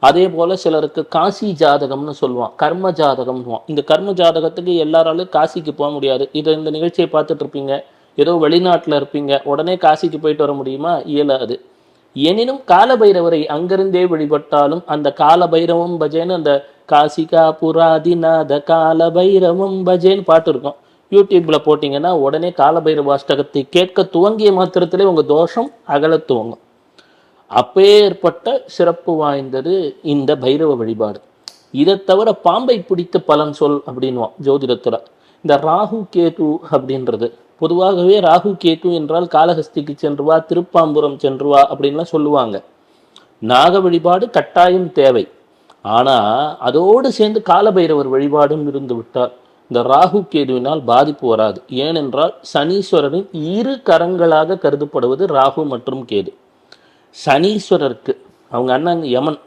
அதே போல் சிலருக்கு காசி ஜாதகம்னு சொல்லுவான், கர்ம ஜாதகம்னுவான். இந்த கர்ம ஜாதகத்துக்கு எல்லாராலும் காசிக்கு போக முடியாது. இதை இந்த நிகழ்ச்சியை பார்த்துட்டு இருப்பீங்க, ஏதோ வெளிநாட்டில் இருப்பீங்க, உடனே காசிக்கு போயிட்டு வர முடியுமா? இயலாது. எனினும் காலபைரவரை அங்கிருந்தே வழிபட்டாலும் அந்த காலபைரவம் பஜேன்னு அந்த காசிகா புராதிநாத காலபைரவம் பஜேன்னு பாட்டு இருக்கும். யூடியூப்ல போட்டிங்கன்னா உடனே காலபைரவ அஷ்டகத்தை கேட்க துவங்கிய மாத்திரத்திலே உங்கள் தோஷம் அகல துவங்கும். அப்பேற்பட்ட சிறப்பு வாய்ந்தது இந்த பைரவ வழிபாடு. இதை தவிர பாம்பை பிடித்து பலன் சொல் அப்படின்வான் ஜோதிடத்துல. இந்த ராகு கேது அப்படின்றது பொதுவாகவே ராகு கேது என்றால் காளஹஸ்திக்கு சென்று வா, திருப்பாம்புரம் சென்று வா அப்படின்லாம் சொல்லுவாங்க. நாக வழிபாடு கட்டாயம் தேவை. ஆனா அதோடு சேர்ந்து காலபைரவர் வழிபாடும் இருந்து விட்டால் இந்த ராகு கேதுவினால் பாதிப்பு வராது. ஏனென்றால் சனீஸ்வரரின் இரு கரங்களாக கருதப்படுவது ராகு மற்றும் கேது. சனீஸ்வரருக்கு அவங்க அண்ணன் யமன்